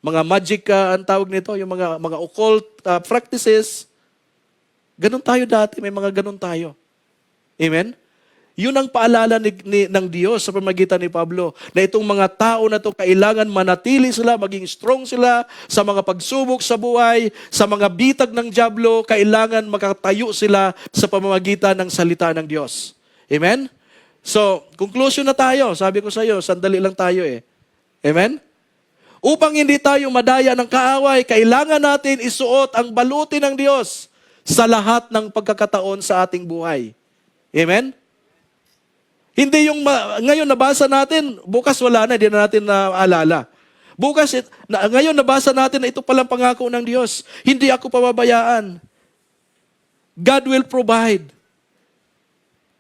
Mga magic ang tawag nito, yung mga occult practices. Ganun tayo dati, may mga ganun tayo. Amen? Yun ang paalala ng Diyos sa pamagitan ni Pablo, na itong mga tao na to kailangan manatili sila, maging strong sila sa mga pagsubok sa buhay, sa mga bitag ng dyablo, kailangan makatayo sila sa pamamagitan ng salita ng Diyos. Amen? So, conclusion na tayo. Sabi ko sa iyo, sandali lang tayo eh. Amen? Upang hindi tayo madaya ng kaaway, kailangan natin isuot ang baluti ng Diyos sa lahat ng pagkakataon sa ating buhay. Amen? Hindi yung ngayon nabasa natin, bukas wala na, hindi na natin naalala. Ngayon nabasa natin na ito palang pangako ng Diyos. Hindi ako pababayaan. God will provide.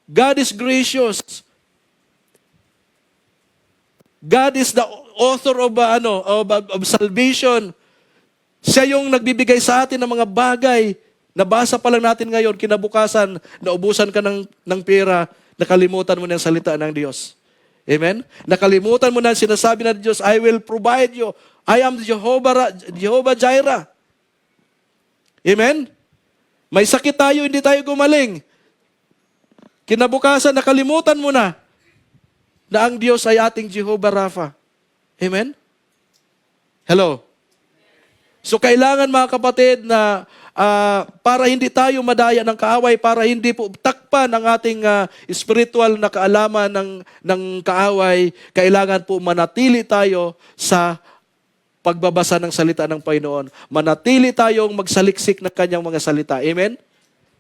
God is gracious. God is the author of salvation. Siya yung nagbibigay sa atin ng mga bagay. Nabasa pa lang natin ngayon, kinabukasan, naubusan ka ng pera, nakalimutan mo na ang salita ng Diyos. Amen? Nakalimutan mo na ang sinasabi ng Diyos, I will provide you. I am Jehovah Jireh. Amen? May sakit tayo, hindi tayo gumaling. Kinabukasan, nakalimutan mo na ang Diyos ay ating Jehovah Rapha. Amen? Hello? So kailangan mga kapatid na para hindi tayo madaya ng kaaway, para hindi po takpan ang ating spiritual na kaalaman ng kaaway, kailangan po manatili tayo sa pagbabasa ng salita ng Panginoon. Manatili tayong magsaliksik ng kanyang mga salita. Amen?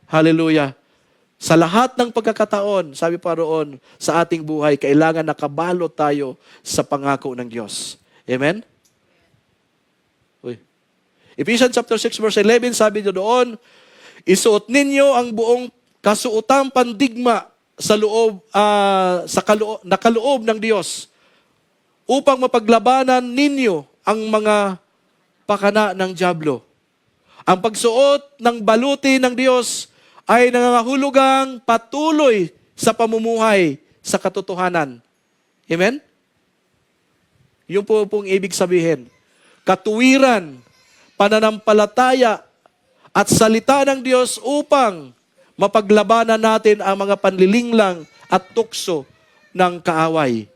Hallelujah. Sa lahat ng pagkakataon, sabi pa roon, sa ating buhay, kailangan nakabalot tayo sa pangako ng Diyos. Amen? Uy. Ephesians chapter 6 verse 11, sabi doon, isuot ninyo ang buong kasuotang pandigma sa loob, nakaloob ng Diyos upang mapaglabanan ninyo ang mga pakana ng dyablo. Ang pagsuot ng baluti ng Diyos ay nangangahulugang patuloy sa pamumuhay sa katotohanan. Amen? Yung pong ibig sabihin. Katuwiran, pananampalataya, at salita ng Diyos upang mapaglabanan natin ang mga panlilinglang at tukso ng kaaway.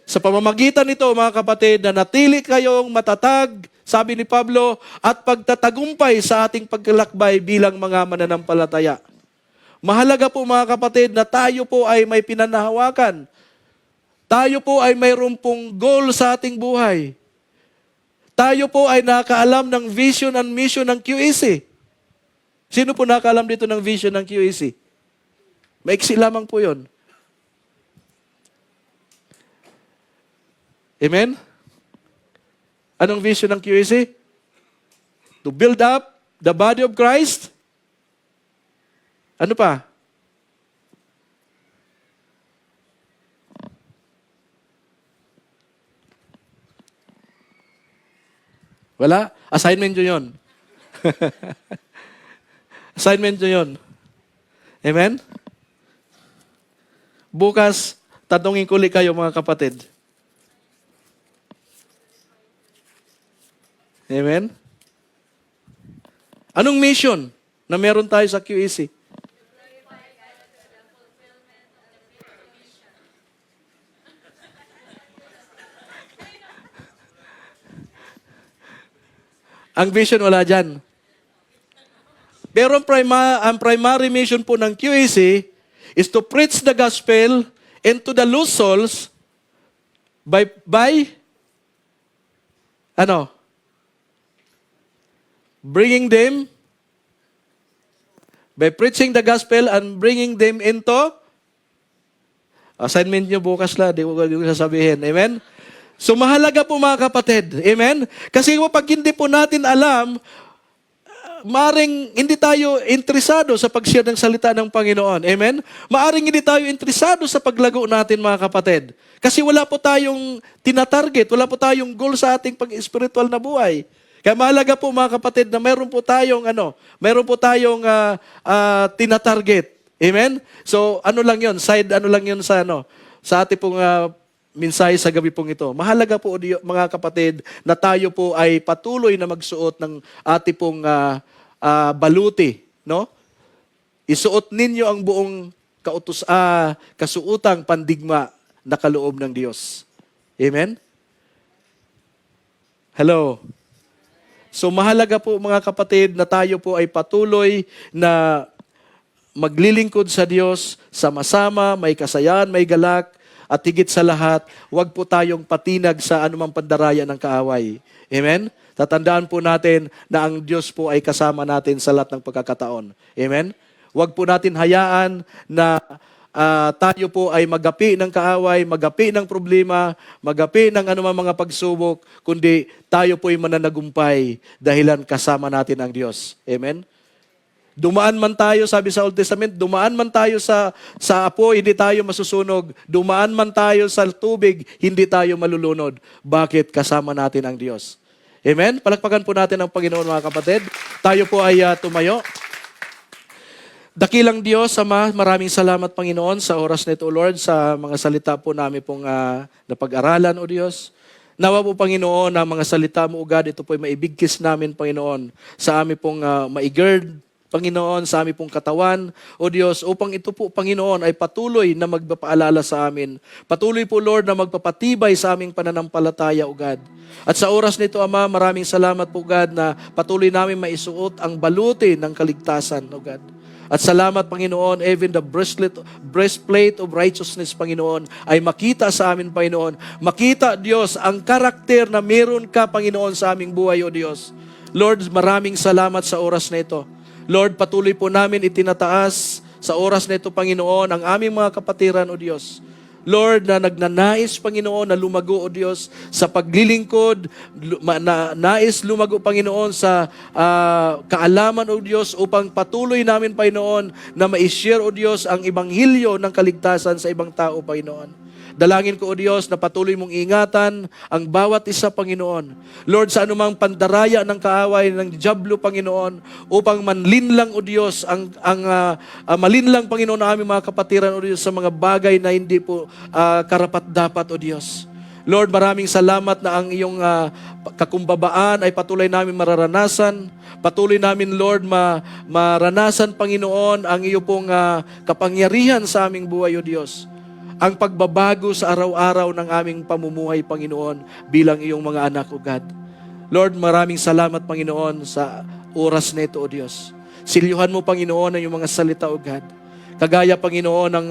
Sa pamamagitan nito, mga kapatid, na natili kayong matatag, sabi ni Pablo, at pagtatagumpay sa ating paglalakbay bilang mga mananampalataya. Mahalaga po, mga kapatid, na tayo po ay may pinanahawakan. Tayo po ay mayroon pong goal sa ating buhay. Tayo po ay nakaalam ng vision and mission ng QEC. Sino po nakaalam dito ng vision ng QEC? Maiksi lamang po yun. Amen? Anong vision ng QEC? To build up the body of Christ. Ano pa? Wala? Assignment nyo yun. Assignment nyo yun. Amen? Bukas, tatanungin ko ulit kayo, mga kapatid. Amen? Anong mission na meron tayo sa QEC? Ang vision wala dyan. Pero ang primary mission po ng QEC is to preach the gospel and to the lost souls by bringing them, by preaching the gospel and bringing them into, assignment nyo bukas la, di ko sasabihin. Amen? So mahalaga po, mga kapatid. Amen? Kasi pag hindi po natin alam, maaring hindi tayo interesado sa pag-share ng salita ng Panginoon. Amen? Maaring hindi tayo interesado sa paglago natin, mga kapatid. Kasi wala po tayong tinatarget, wala po tayong goal sa ating pag-spiritual na buhay. Kaya mahalaga po, mga kapatid, na mayroon po tayong tinatarget. Amen? So ano lang 'yon? Ano lang 'yon sa sa ating pong mensahe sa gabi pong ito. Mahalaga po, mga kapatid, na tayo po ay patuloy na magsuot ng ating pong baluti, no? Isuot ninyo ang buong kasuotang pandigma na kaloob ng Diyos. Amen? Hello? So mahalaga po, mga kapatid, na tayo po ay patuloy na maglilingkod sa Diyos, sama-sama, may kasayahan, may galak, at higit sa lahat, huwag po tayong patinag sa anumang pandaraya ng kaaway. Amen? Tatandaan po natin na ang Diyos po ay kasama natin sa lahat ng pagkakataon. Amen? Huwag po natin hayaan na tayo po ay magapi ng kaaway, magapi ng problema, magapi ng anumang mga pagsubok, kundi tayo po ay mananagumpay dahilan kasama natin ang Diyos. Amen? Dumaan man tayo, sabi sa Old Testament, dumaan man tayo sa apoy, hindi tayo masusunog. Dumaan man tayo sa tubig, hindi tayo malulunod. Bakit? Kasama natin ang Diyos. Amen? Palakpakan po natin ang Panginoon, mga kapatid. Tayo po ay tumayo. Dakilang Diyos, Ama, maraming salamat, Panginoon, sa oras nito, Lord, sa mga salita po namin pong napag-aralan, O Diyos. Nawa po, Panginoon, na mga salita mo, O God, ito po ay maibigkis namin, Panginoon, sa amin pong maigird Panginoon, sa aming pong katawan, O Diyos, upang ito po, Panginoon, ay patuloy na magpapaalala sa amin. Patuloy po, Lord, na magpapatibay sa aming pananampalataya, O God. At sa oras nito, Ama, maraming salamat po, God, na patuloy namin maisuot ang baluti ng kaligtasan, O God. At salamat, Panginoon, even the breastplate of righteousness, Panginoon, ay makita sa amin, Panginoon. Makita, Diyos, ang karakter na meron ka, Panginoon, sa aming buhay, O Diyos. Lord, maraming salamat sa oras na ito. Lord, patuloy po namin itinataas sa oras na ito, Panginoon, ang aming mga kapatiran, O Diyos. Lord, na nagnanais, Panginoon, na lumago, O Diyos, sa paglilingkod, nais lumago, Panginoon, sa kaalaman, O Diyos, upang patuloy namin, Panginoon, na ma-share, O Diyos, ang ibanghilyo ng kaligtasan sa ibang tao, Panginoon. Dalangin ko, O Diyos, na patuloy mong ingatan ang bawat isa, Panginoon. Lord, sa anumang pandaraya ng kaaway ng diablo, Panginoon, upang manlinlang, O Diyos, malinlang, Panginoon, ang aming mga kapatiran, O Diyos, sa mga bagay na hindi po karapat-dapat, O Diyos. Lord, maraming salamat na ang iyong kakumbabaan ay patuloy namin mararanasan. Patuloy namin, Lord, maranasan, Panginoon, ang iyo pong kapangyarihan sa aming buhay, O Diyos. Ang pagbabago sa araw-araw ng aming pamumuhay, Panginoon, bilang iyong mga anak, O God. Lord, maraming salamat, Panginoon, sa oras na ito, O Diyos. Silyuhan mo, Panginoon, ang iyong mga salita, O God. Kagaya, Panginoon, ng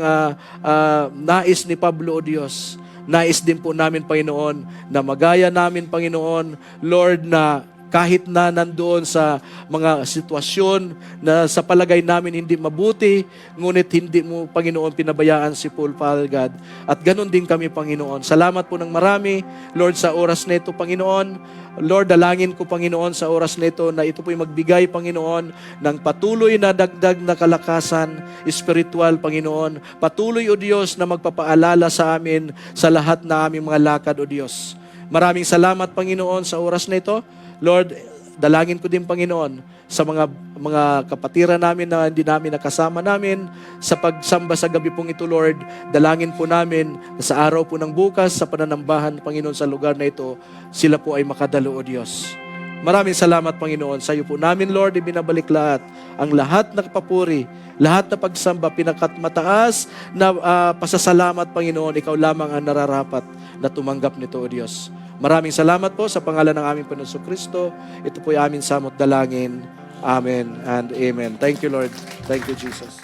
nais ni Pablo, O Diyos. Nais din po namin, Panginoon, na magaya namin, Panginoon, Lord, na kahit na nandoon sa mga sitwasyon na sa palagay namin hindi mabuti, ngunit hindi mo, Panginoon, pinabayaan si Paul, Father God. At ganun din kami, Panginoon. Salamat po ng marami, Lord, sa oras na ito, Panginoon. Lord, dalangin ko, Panginoon, sa oras na ito, na ito po'y magbigay, Panginoon, ng patuloy na dagdag na kalakasan, spiritual, Panginoon. Patuloy, O Diyos, na magpapaalala sa amin sa lahat na aming mga lakad, O Diyos. Maraming salamat, Panginoon, sa oras na ito. Lord, dalangin ko din, Panginoon, sa mga kapatiran namin na hindi namin nakasama namin sa pagsamba sa gabi pong ito, Lord. Dalangin po namin na sa araw po ng bukas, sa pananambahan, Panginoon, sa lugar na ito, sila po ay makadalo, O Diyos. Maraming salamat, Panginoon. Sa iyo po namin, Lord, ibinabalik ang lahat na papuri, lahat na pagsamba, pinakat mataas na pasasalamat, Panginoon. Ikaw lamang ang nararapat na tumanggap nito, O Diyos. Maraming salamat po sa pangalan ng aming Panginoon Kristo. Ito po ay aming samot dalangin. Amen and amen. Thank you, Lord. Thank you, Jesus.